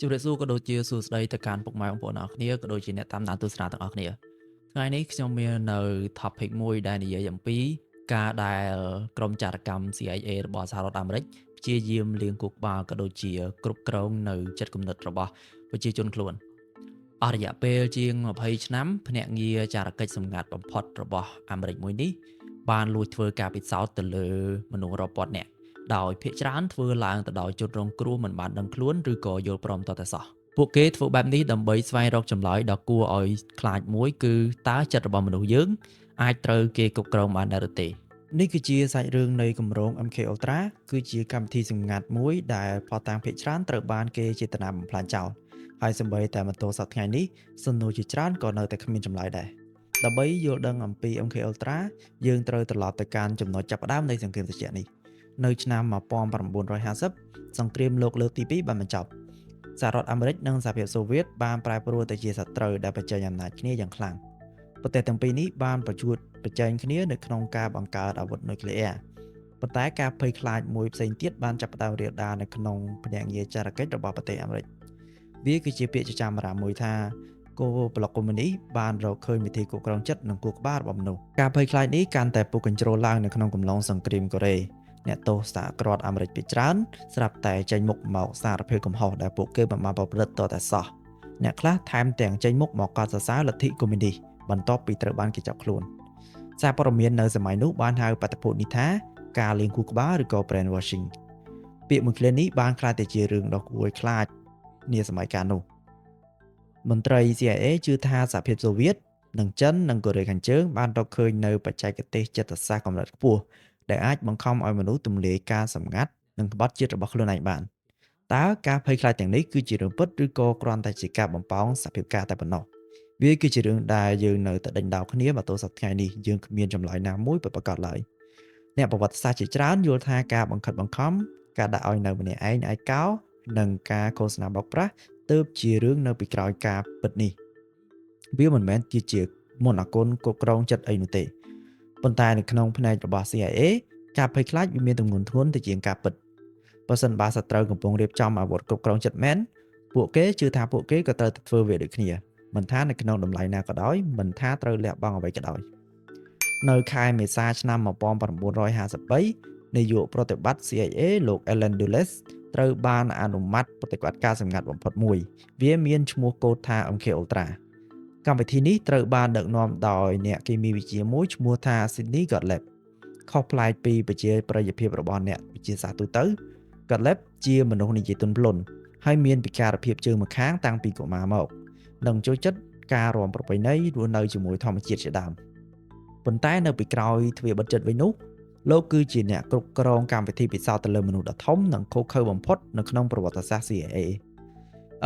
ជម្រាបសួរក៏ដូចជាសួស្តីទៅកាន់ពុកម៉ែបងប្អូនអរគ្នាក៏ដូចជាអ្នកតាមដានទស្សនាទាំងអស់គ្នាថ្ងៃនេះខ្ញុំមាននៅ topic មួយដែលនិយាយអំពីការដែលក្រុមចារកម្ម CIA របស់សហរដ្ឋអាមេរិកព្យាយាមលាងគូក្បាលក៏ដូចជាគ្រប់គ្រងនៅចិត្តគំនិតរបស់ប្រជាជនខ្លួនអស់រយៈពេលជាង20ឆ្នាំភ្នាក់ងារចារកិច្ចសម្ងាត់បំផុតរបស់អាមេរិកមួយនេះបានលួចធ្វើការពិសោធន៍ទៅលើមនុស្សរាប់ពាន់នាក់ដោយភាគច្រើនធ្វើឡើងទៅដោយជនរងគ្រោះមិនបានដឹងខ្លួនឬក៏យល់ព្រមតតែសោះពួកគេធ្វើបែបនេះដើម្បីស្វែងរកចម្លើយដ៏គួរឲ្យខ្លាចមួយគឺតើចិត្តរបស់មនុស្សយើងអាចត្រូវគេគ្រប់គ្រងបានដែរឬទេនេះគឺជាសាច់រឿងនៃគម្រោង MK Ultra គឺជាកម្មវិធីសម្ងាត់មួយដែលផតតាំងភាគច្រើនត្រូវបានគេចេតនាបំផ្លាញចោលហើយសម្បីតែមកទល់សប្តាហ៍ថ្ងៃនេះសំណួរជាច្រើនក៏នៅតែគ្មានចម្លើយដែរដើម្បីយល់ដឹងអំពី MK Ultra យើងត្រូវត្រឡប់ទៅកាន់ចំណុចចាប់ផ្ដើមនៃសង្គ្រាមត្រជាក់នេះនៅឆ្នាំ1950សង្គ្រាមលោកលើកទី2បានបញ្ចប់សហរដ្ឋអាមេរិកនិងសហភាពសូវៀតបានប្រែប្រួលទៅជាសត្រូវដែលប្រជែងអំណាចគ្នាយ៉ាងខ្លាំងប្រទេសទាំងពីរនេះបានប្រជួតប្រជែងគ្នានៅក្នុងការបង្កើតអាវុធនុយក្លេអ៊ែរប៉ុន្តែការភ័យខ្លាចមួយផ្សេងទៀតបានចាប់ផ្ដើមរាលដាលនៅក្នុងភ្នាក់ងារចារកិច្ចរបស់ប្រទេសអាមេរិកវាគឺជាពាក្យចចាមអារ៉ាមមួយថាគោប្លុកកុម្មុយនីសបានរកឃើញវិធីគ្រប់គ្រងចិត្តនិងគូក្បាលរបស់មនុស្សការភ័យខ្លាចនេះកាន់តែពុះកញ្ជ្រោលឡើងនៅក្នុងកំឡុងសង្គ្រាមកូរ៉េអ្នកទោសសហរដ្ឋអាមេរិកភាគច្រើនស្រាប់តែចេញមុខមកសារភាពកំហុសដែលពួកគេមិនបានប្រព្រឹត្តតតែសោះអ្នកខ្លះថែមទាំងចេញមុខមកកត់សរសើរលទ្ធិកុម្មុយនីសបន្ទាប់ពីត្រូវបានគេចាប់ខ្លួនសារព័ត៌មាននៅសម័យនោះបានហៅបាតុភូតនេះថាការលាងខួរក្បាលឬក៏ brainwashing ពាក្យមួយឃ្លានេះបានក្លាយទៅជារឿងដ៏គួរឲ្យខ្លាចនាសម័យកាលនោះមន្ត្រី CIA ជឿថាសហភាពសូវៀតនិងចិននិងកូរ៉េខាងជើងបានរកឃើញនៅបច្ចេកទេសចិត្តសាស្ត្រកម្រិតខ្ពស់ដែលអាចបង្ខំឲ្យមនុស្សទម្លាយការសម្ងាត់និងក្បត់ជាតិរបស់ខ្លួនឯងបានតើការភ័យខ្លាចទាំងនេះគឺជារឿងពិតឬក៏គ្រាន់តែជាការបំផោងសភាពការតែប៉ុណ្ណោះវាគឺជារឿងដែលយើងនៅតែដេញដោលគ្នាមកទល់សប្តាហ៍ថ្ងៃនេះយើងគ្មានចម្លើយណាមួយពិតប្រាកដឡើយអ្នកប្រវត្តិសាស្ត្រជាច្រើនយល់ថាការបង្ខិតបង្ខំការដាក់ឲ្យនៅម្នាក់ឯងឯកោនិងការឃោសនាបោកប្រាស់ទើបជារឿងនៅពីក្រោយការពិតនេះវាមិនមែនជាមន្តអាគមគ្រប់គ្រងចិត្តអីនោះទេប៉ុន្តែនៅក្នុងផ្នែករបស់ CIA ការភ័យខ្លាចវាមានទម្ងន់ធ្ងន់ទៅជាងការពិតបើសិនបើសត្រូវកំពុងរៀបចំអាវុធគ្រប់គ្រងចិត្តមែនពួកគេជឿថាពួកគេក៏ត្រូវធ្វើវាដូចគ្នាមិនថានៅក្នុងតម្លៃណាក៏ដោយមិនថាត្រូវលះបង់អ្វីក៏ដោយនៅខែមេសាឆ្នាំ1953នាយកប្រតិបត្តិ CIA លោក Allen Dulles ត្រូវបានអនុម័តប្រតិបត្តិការសម្ងាត់បំផុតមួយវាមានឈ្មោះកូដថា MK Ultra កម្មវិធីនេះត្រូវបានដឹកនាំដោយអ្នកគីមីវិទ្យាមួយឈ្មោះថា Sidney Gottlieb ខុសប្លែកពីប្រជាប្រិយភាពរបស់អ្នកវិទ្យាសាស្ត្រទូទៅ Gottlieb ជាមនុស្សនិយាយទន់ភ្លន់ហើយមានពិការភាពជើងម្ខាងតាំងពីកុមារមកនិងចូលចិត្តការរាំប្រពៃណីរស់នៅជាមួយធម្មជាតិជាដើមប៉ុន្តែនៅពីក្រោយទ្វារបិទចិត្តវិញនោះលោកគឺជាអ្នកគ្រប់គ្រងកម្មវិធីពិសោធន៍ទៅលើមនុស្សដ៏ធំនិងឃោរឃៅបំផុតនៅក្នុងប្រវត្តិសាស្ត្រ CIA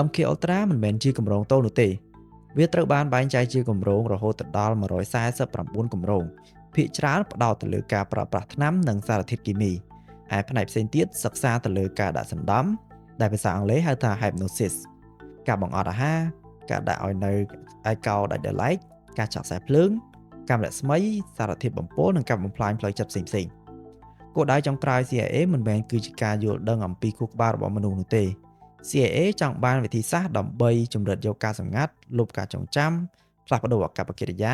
MK Ultra មិនមែនជាគម្រោងតូចនោះទេវាត្រូវបានបែងចែកជាគម្រោងរហូតដល់149គម្រោងភាគច្រើនផ្ដោតទៅលើការប្រើប្រាស់ថ្នាំនិងសារធាតុគីមីហើយផ្នែកផ្សេងទៀតសិក្សាទៅលើការដាក់សណ្ដំដែលភាសាអង់គ្លេសហៅថា hypnosis ការបង្អត់អាហារការដាក់ឲ្យនៅឯកោដាច់ដោយឡែកការចាក់ខ្សែភ្លើងកាំរស្មីសារធាតុបំពុលនិងការបំផ្លាញផ្លូវចិត្តផ្សេងៗគោលដៅចុងក្រោយ CIA មិនមែនគឺជាការយល់ដឹងអំពីខួរក្បាលរបស់មនុស្សនោះទេ CIA ចង់បានវិធីសាស្ត្រដើម្បីជំរិតយកការសម្ងាត់លុបការចងចាំផ្លាស់ប្ដូរអាកប្បកិរិយា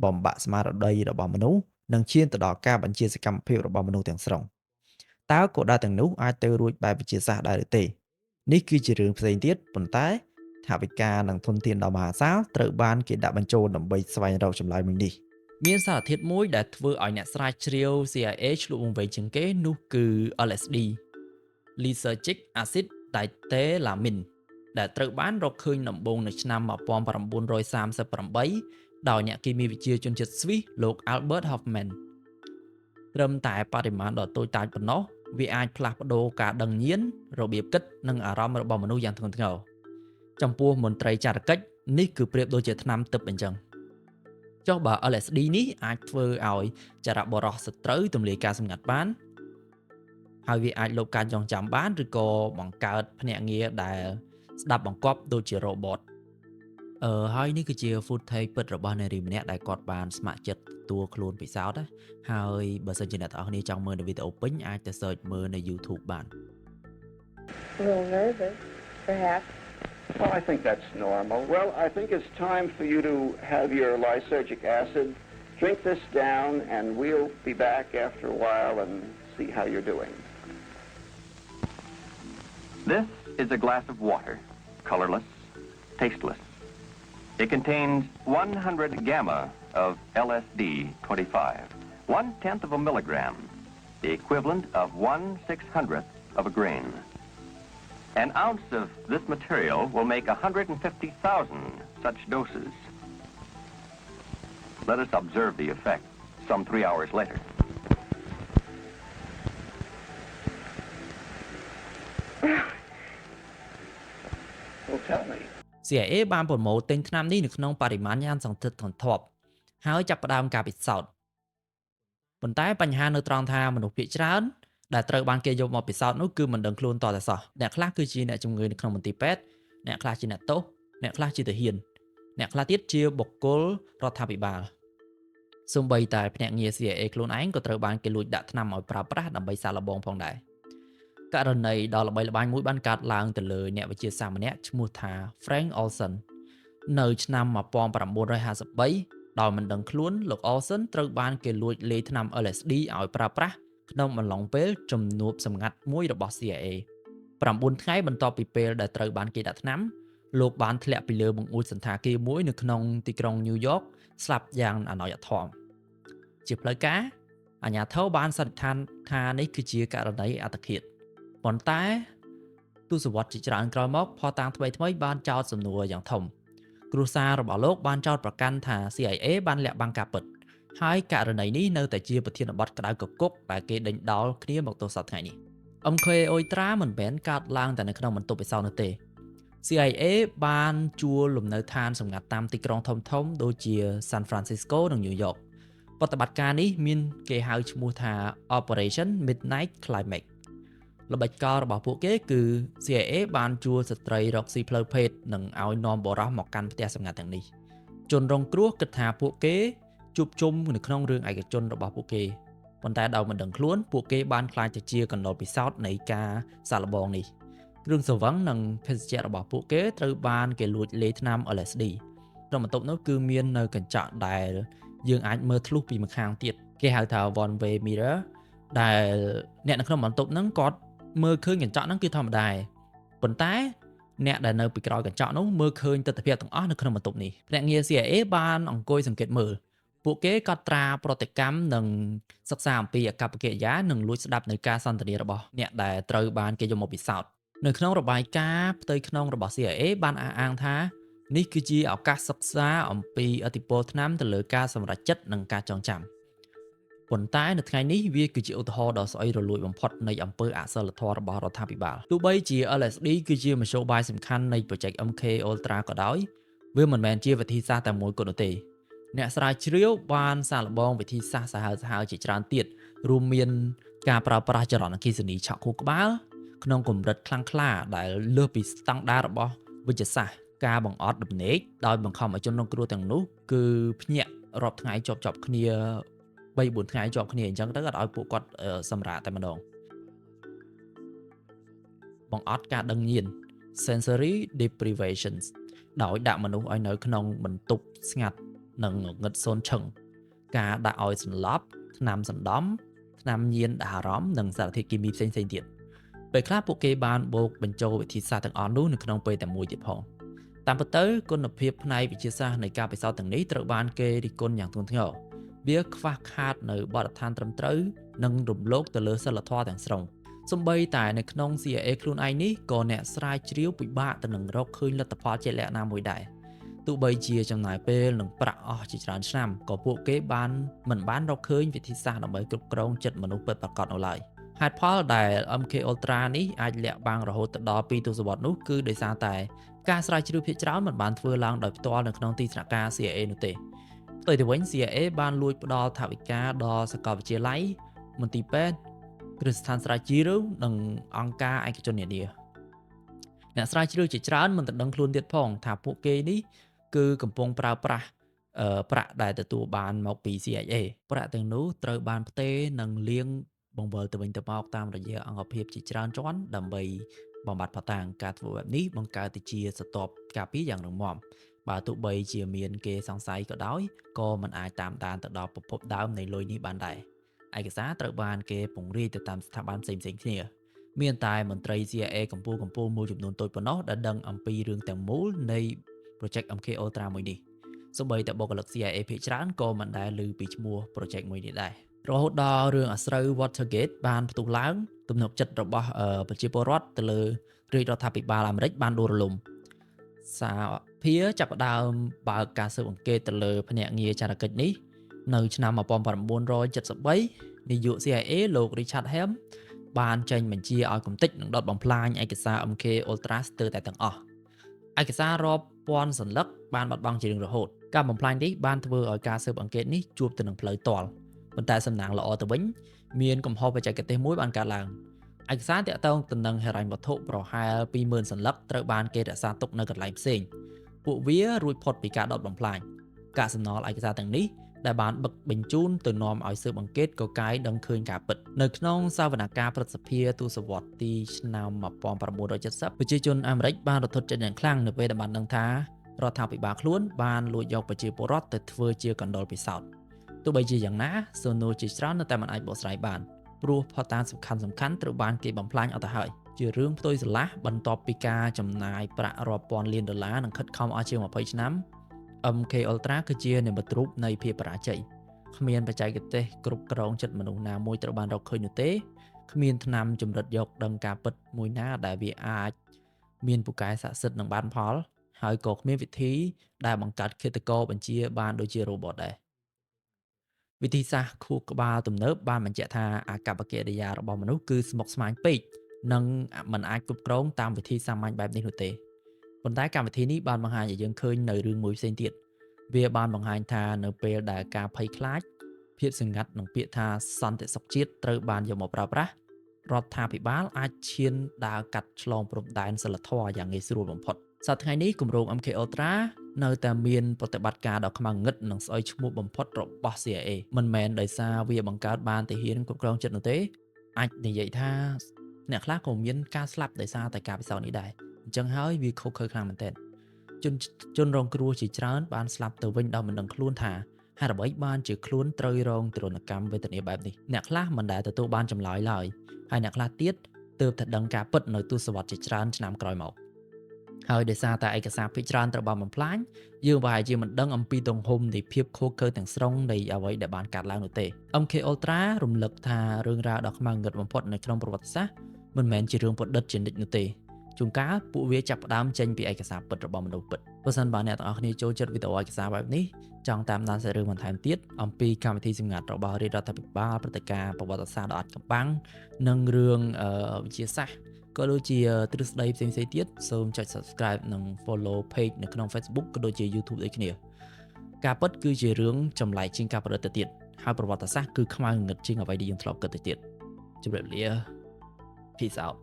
បំបាក់ស្មារតីរបស់មនុស្សនិងឈានទៅដល់ការបញ្ជាសកម្មភាពរបស់មនុស្សទាំងស្រុងតើគោលដៅទាំងនោះអាចទៅរួចបែបវិទ្យាសាស្ត្រដែរឬទេនេះគឺជារឿងផ្សេងទៀតប៉ុន្តែថវិកានិងធនធានដ៏មហាសាលត្រូវបានគេដាក់បញ្ចូលដើម្បីស្វែងរកចម្លើយមួយនេះមានសារធាតុមួយដែលធ្វើឲ្យអ្នកស្រាវជ្រាវ CIA ឆ្លុះវង្វេងជាងគេនោះគឺ LSD Lysergic Acid Diethylamine ដែលត្រូវបានរកឃើញដំបូងនៅឆ្នាំ1938ដោយអ្នកគីមីវិទ្យាជនជាតិស្វីសលោក Albert Hofmann ត្រឹមតែបរិមាណដ៏តូចតាចប៉ុណ្ណោះវាអាចផ្លាស់ប្ដូរការដឹងញៀនរបៀបគិតនិងអារម្មណ៍របស់មនុស្សយ៉ាងធ្ងន់ធ្ងរចំពោះមន្ត្រីចារកិច្ចនេះគឺប្រៀបដូចជាថ្នាំទិព្វអញ្ចឹងចុះបើ LSD នេះអាចធ្វើឲ្យចរៈបរោះសត្រូវទម្លាយការសម្ងាត់បានហើយវាអាចលុបការចងចាំបានឬក៏បង្កើតភ្នាក់ងារដែលស្ដាប់បង្គាប់ដូចជា robot ហើយនេះគឺជា footage ពិតរបស់នារីម្នាក់ដែលគាត់បានស្ម័គ្រចិត្តទទួលខ្លួនពិសោធន៍ហើយបើសិនជាអ្នកទាំងអស់គ្នាចង់មើលនៅវីដេអូពេញអាចទៅ search មើលនៅ YouTube បាន A little nervous, perhaps. Well, I think that's normal. Well, I think it's time for you to have your lysergic acid. Drink this down, and we'll be back after a while and see how you're doing. This is a glass of water, colorless, tasteless. It contains 100 gamma of LSD-25, 1/10 of a milligram, the equivalent of 1/600th of a grain. An ounce of this material will make 150,000 such doses. Let us observe the effect some 3 hours later. Well, tell me. CIA បានប្រមូលទិញថ្នាំនេះនៅក្នុងបរិមាណយ៉ាងសន្ធឹកសន្ធាប់ហើយចាប់ផ្ដើមការពិសោធន៍ប៉ុន្តែបញ្ហានៅត្រង់ថាមនុស្សភាគច្រើនដែលត្រូវបានគេយកមកពិសោធន៍នោះគឺមិនដឹងខ្លួនតតែសោះអ្នកខ្លះគឺជាអ្នកជំងឺនៅក្នុងមន្ទីរពេទ្យអ្នកខ្លះជាអ្នកទោសអ្នកខ្លះជាទាហានអ្នកខ្លះទៀតជាបុគ្គលរដ្ឋាភិបាលសូម្បីតែភ្នាក់ងារ CIA ខ្លួនឯងក៏ត្រូវបានគេលួចដាក់ថ្នាំឲ្យប្រើប្រាស់ដើម្បីសាកល្បងផងដែរករណីដ៏ល្បីល្បាញមួយបានកើតឡើងទៅលើអ្នកវិទ្យាសាស្ត្រម្នាក់ឈ្មោះថា Frank Olson នៅឆ្នាំ1953ដោយមិនដឹងខ្លួនលោក Olson ត្រូវបានគេលួចលាយថ្នាំ LSD ឲ្យប្រើប្រាស់ក្នុងអំឡុងពេលជំនួបសម្ងាត់មួយរបស់ CIA 9 ថ្ងៃបន្ទាប់ពីពេលដែលត្រូវបានគេដាក់ថ្នាំលោកបានធ្លាក់ពីលើបង្អួចសណ្ឋាគារមួយនៅក្នុងទីក្រុង New York ស្លាប់យ៉ាងអណោចអធមជាផ្លូវការអាជ្ញាធរបានសន្និដ្ឋានថានេះគឺជាករណីអត្តឃាតប៉ុន្តែទសវត្សរ៍ជាច្រើនក្រោយមកផតាំងថ្មីបានចោទសំណួរយ៉ាងធំគ្រួសាររបស់លោកបានចោទប្រកាន់ថា CIA បានលាក់បាំងការពិតហើយករណីនេះនៅតែជាប្រធានបទក្តៅគគុកដែលគេដេញដោលគ្នាមកទល់សប្តាហ៍ថ្ងៃនេះ MK Ultra មិនមែនកើតឡើងតែនៅក្នុងបន្ទប់ពិសោធន៍នោះទេ CIA បានជួលលំនៅឋានសម្ងាត់តាមទីក្រុងធំៗដូចជា San Francisco និង New York ប្រតិបត្តិការនេះមានគេហៅឈ្មោះថា Operation Midnight Climax ល្បិចកលរបស់ពួកគេគឺ CIA បានជួលស្ត្រីរកស៊ីផ្លូវភេទនិងឲ្យនាំបរិសុទ្ធមកកាន់ផ្ទះសម្ងាត់ទាំងនេះជនរងគ្រោះគិតថាពួកគេជួបជុំនៅក្នុងរឿងឯកជនរបស់ពួកគេប៉ុន្តែដោយមិនដឹងខ្លួនពួកគេបានខ្លាចទៅជាកណ្ដុរពិសោធន៍នៃការសាកល្បងនេះគ្រឿងស្រវឹងនិងភេសជ្ជៈរបស់ពួកគេត្រូវបានគេលួចលាយថ្នាំ LSD ក្នុងបន្ទប់នោះគឺមាននៅកញ្ចក់ដែលយើងអាចមើលធ្លុះពីម្ខាងទៀតគេហៅថា one way mirror ដែលអ្នកនៅក្នុងបន្ទប់ហ្នឹងគាត់មើលឃើញកញ្ចក់ហ្នឹងគឺធម្មតាប៉ុន្តែអ្នកដែលនៅពីក្រោយកញ្ចក់នោះមើលឃើញទស្សនវិជ្ជាទាំងអស់នៅក្នុងបន្ទប់នេះភ្នាក់ងារ CIA បានអង្គុយសង្កេតមើលពួកគេកត់ត្រាប្រតិកម្មនិងសិក្សាអំពីអាកប្បកិរិយានិងលួចស្ដាប់នៅការសន្ទនារបស់អ្នកដែលត្រូវបានគេយកមកពិសោធន៍នៅក្នុងរបាយការណ៍ផ្ទៃក្នុងរបស់ CIA បានអះអាងថានេះគឺជាឱកាសសិក្សាអំពីឥទ្ធិពលថ្នាំទៅលើការសម្រេចចិត្តនិងការចងចាំប៉ុន្តែនៅថ្ងៃនេះវាគឺជាឧទាហរណ៍ដ៏ស្អុយរលួយបំផុតនៃអំពើអសិលធម៌របស់រដ្ឋាភិបាលទោះបីជា LSD គឺជាមធ្យោបាយសំខាន់នៃ Project MK Ultra ក៏ដោយវាមិនមែនជាវិធីសាស្ត្រតែមួយគត់នោះទេអ្នកស្រាវជ្រាវបានសាកល្បងវិធីសាស្ត្រសាហាវៗជាច្រើនទៀតរួមមានការប្រើប្រាស់ចរន្តអគ្គិសនីឆក់ខួរក្បាលក្នុងកម្រិតខ្លាំងក្លាដែលលើសពីស្តង់ដាររបស់វិទ្យាសាស្ត្រការបង្អត់ដំណេកដោយបង្ខំឲ្យជនរងគ្រោះទាំងនោះគឺភ្ញាក់រាប់ថ្ងៃជាប់គ្នា3-4 ថ្ងៃជាប់គ្នាអញ្ចឹងទៅអត់ឲ្យពួកគាត់សម្រាកតែម្ដងបង្អត់ការដឹងញៀន sensory deprivation ដោយដាក់មនុស្សឲ្យនៅក្នុងបន្ទប់ស្ងាត់និងងឹតសូនឈឹងការដាក់ឲ្យសន្លប់ថ្នាំសណ្ដំថ្នាំញៀនដាក់អារម្មណ៍និងសារធាតុគីមីផ្សេងៗទៀតពេលខ្លះពួកគេបានបូកបញ្ចូលវិធីសាស្ត្រទាំងអស់នោះនៅក្នុងពេលតែមួយទៀតផងតាមពិតទៅគុណភាពផ្នែកវិទ្យាសាស្ត្រនៃការពិសោធន៍ទាំងនេះត្រូវបានគេរិះគន់យ៉ាងធ្ងន់ធ្ងរវាខ្វះខាតនៅបទដ្ឋានត្រឹមត្រូវនិងរំលោភទៅលើសិលធម៌ទាំងស្រុងសូម្បីតែនៅក្នុង CIA ខ្លួនឯងនេះក៏អ្នកស្រាវជ្រាវពិបាកទៅនឹងរកឃើញលទ្ធផលជាក់លាក់ណាមួយដែរទោះបីជាចំណាយពេលនិងប្រាក់អស់ជាច្រើនឆ្នាំក៏ពួកគេមិនបានរកឃើញវិធីសាស្ត្រដើម្បីគ្រប់គ្រងចិត្តមនុស្សពិតប្រាកដនោះឡើយហេតុផលដែល MK Ultra នេះអាចលាក់បាំងរហូតដល់2ទសវត្សរ៍នោះគឺដោយសារតែការស្រាវជ្រាវភាគច្រើនមិនបានធ្វើឡើងដោយផ្ទាល់នៅក្នុងទីស្នាក់ការ CIA នោះទេផ្ទុយទៅវិញ CIA បានលួចផ្ដល់ថវិកាដល់សាកលវិទ្យាល័យមន្ទីរពេទ្យគ្រឹះស្ថានស្រាវជ្រាវនិងអង្គការឯកជននានាអ្នកស្រាវជ្រាវជាច្រើនមិនដឹងខ្លួនទៀតផងថាពួកគេនេះគឺកំពុងប្រើប្រាស់ប្រាក់ដែលទទួលបានមកពី CIA ប្រាក់ទាំងនោះត្រូវបានផ្ទេរនិងលាង បង្វិលទៅវិញទៅមកតាមរយៈអង្គភាពជាច្រើនជាន់ដើម្បីបំបត្តិផតាំងការធ្វើបែបនេះបង្កើតទៅជាស្រទាប់ការពារយ៉ាងរឹងមាំបើទោះបីជាមានគេសង្ស័យក៏ដោយក៏មិនអាចតាមដានទៅដល់ប្រភពដើមនៃលុយនេះបានដែរឯកសារត្រូវបានគេពង្រាយទៅតាមស្ថាប័នផ្សេងៗគ្នាមានតែមន្ត្រី CIA កម្ពុជាមួយចំនួនតូចប៉ុណ្ណោះដែលដឹងអំពីរឿងទាំងមូលនៃ Project MK Ultra មួយនេះសូម្បីតែបុគ្គលិក CIA ភាគច្រើនក៏មិនដែលឮពីឈ្មោះ Project មួយនេះដែររហូតដល់រឿងអាស្រូវ Watergate បានផ្ទុះឡើងទំនុកចិត្តរបស់ប្រជាពលរដ្ឋទៅលើរាជរដ្ឋាភិបាលអាមេរិកបានដួលរលំសារភាចាប់ផ្ដើមបើកការស៊ើបអង្កេតទៅលើភ្នាក់ងារចារកិច្ចនេះនៅឆ្នាំ1973នាយក CIA លោក Richard Helm បានចេញបញ្ជាឲ្យគំទេចនិងដុតបំផ្លាញឯកសារ MK Ultra ស្ទើរតែទាំងអស់ឯកសាររាប់ពាន់សន្លឹកបានបាត់បង់ជារៀងរហូតការបំផ្លាញនេះបានធ្វើឲ្យការស៊ើបអង្កេតនេះជួបទៅនឹងផ្លូវទាល់ប៉ុន្តែសំណាងល្អទៅវិញមានកំហុសបច្ចេកទេសមួយបានកើតឡើងឯកសារទាក់ទងទៅនឹងហិរញ្ញវត្ថុប្រហែល 20,000 សន្លឹកត្រូវបានគេរក្សាទុកនៅកន្លែងផ្សេងពួកវារួចផុតពីការដុតបំផ្លាញកាកសំណល់ឯកសារទាំងនេះដែលបានបឹកបញ្ជូនទៅនាំឲ្យស៊ើបអង្កេតកកាយដឹងឃើញការពិតនៅក្នុងសវនកម្មព្រឹទ្ធសភាទសវត្សរ៍ទីឆ្នាំ1970ប្រជាជនអាមេរិកបានរន្ធត់ចិត្តយ៉ាងខ្លាំងនៅពេលដែលបានដឹងថារដ្ឋាភិបាលខ្លួនបានលួចយកប្រជាពលរដ្ឋទៅធ្វើជាកណ្ដុរពិសោធន៍ទោះបីជាយ៉ាងណាសំណួរជាច្រើននៅតែមិនអាចបកស្រាយបានព្រោះផុសតាងសំខាន់ត្រូវបានគេបំផ្លាញអស់ទៅហើយជារឿងផ្ទុយស្រឡះបន្ទាប់ពីការចំណាយប្រាក់រាប់ពាន់លានដុល្លារនិងខិតខំអស់ជាង20ឆ្នាំ MK Ultra គឺជានិមិត្តរូបនៃភាពបរាជ័យគ្មានបច្ចេកទេសគ្រប់គ្រងចិត្តមនុស្សណាមួយត្រូវបានរកឃើញនោះទេគ្មានថ្នាំជំរិតយកដឹងការពិតមួយណាដែលវាអាចមានពូកែស័ក្តិសិទ្ធិនឹងបានផលហើយក៏គ្មានវិធីដែលបង្កើតឃាតករបញ្ជាបានដូចជា robot ដែរវិធីសាស្ត្រខួរក្បាលទំនើបបានបញ្ជាក់ថាអាកប្បកិរិយារបស់មនុស្សគឺស្មុគស្មាញពេកនិងមិនអាចគ្រប់គ្រងតាមវិធីសាមញ្ញបែបនេះនោះទេប៉ុន្តែកម្មវិធីនេះបានបង្ហាញឲ្យយើងឃើញនៅរឿងមួយផ្សេងទៀតវាបានបង្ហាញថានៅពេលដែលការភ័យខ្លាចភាពស្ងាត់និងពាក្យថាសន្តិសុខជាតិត្រូវបានយកមកប្រើប្រាស់រដ្ឋាភិបាលអាចឈានដើរកាត់ឆ្លងព្រំដែនសីលធម៌យ៉ាងងាយស្រួលបំផុតសប្តាហ៍ថ្ងៃនេះគម្រោង MK Ultra នៅតែមានប្រតិបត្តិការដ៏ខ្មៅងឹតនិងស្អុយឈ្មោះបំផុតរបស់ CIA មិនមែនដោយសារវាបង្កើតបានទាហានគ្រប់គ្រងចិត្តនោះទេអាចនិយាយថាអ្នកខ្លះក៏មានការស្លាប់ដោយសារតែការពិសោធន៍នេះដែរអញ្ចឹងហើយវាខុសខើខ្លាំងមែនទែនជនរងគ្រោះជាច្រើនបានស្លាប់ទៅវិញដោយមិនដឹងខ្លួនថាហេតុអ្វីបានជាខ្លួនត្រូវរងទរណកម្មវេទនាបែបនេះអ្នកខ្លះមិនដែលទទួលបានចម្លើយឡើយហើយអ្នកខ្លះទៀតទើបតែដឹងការពិតនៅទសវត្សរ៍ជាច្រើនឆ្នាំក្រោយមកហើយដោយសារតែឯកសារភាគច្រើនត្រូវបានបំផ្លាញយើងប្រហែលជាមិនដឹងអំពីទំហំនៃភាពខុសខើទាំងស្រុងនៃអ្វីដែលបានកើតឡើងនោះទេ MK Ultra រំលឹកថារឿងរ៉ាវដ៏ខ្មៅងងឹតបំផុតនៅក្នុងប្រវត្តិសាស្ត្រមិនមែនជារឿងប្រឌិតជានិច្ចនោះទេជួនកាលពួកវាចាប់ផ្ដើមចេញពីឯកសារពិតរបស់មនុស្សពិតបើសិនបើអ្នកទាំងអស់គ្នាចូលចិត្តវីដេអូឯកសារបែបនេះចង់តាមដានសាច់រឿងបន្ថែមទៀតអំពីកម្មវិធីសម្ងាត់របស់រាជរដ្ឋាភិបាលព្រឹត្តិការណ៍ប្រវត្តិសាស្ត្រដ៏អាថ៌កំបាំងនិងរឿងវិទ្យាសាស្ត្រក៏ដូចជាទ្រឹស្ដីផ្សេងៗទៀតសូមចុច Subscribe និង Follow Page នៅក្នុង Facebook ក៏ដូចជា YouTube ដូចគ្នាការពិតគឺជារឿងចម្លែកជាងការប្រឌិតទៅទៀតហើយប្រវត្តិសាស្ត្រគឺខ្មៅងងឹតជាងអ្វីដែលយើងធ្លាប់គិតទៅទៀតជម្រាបលា Peace out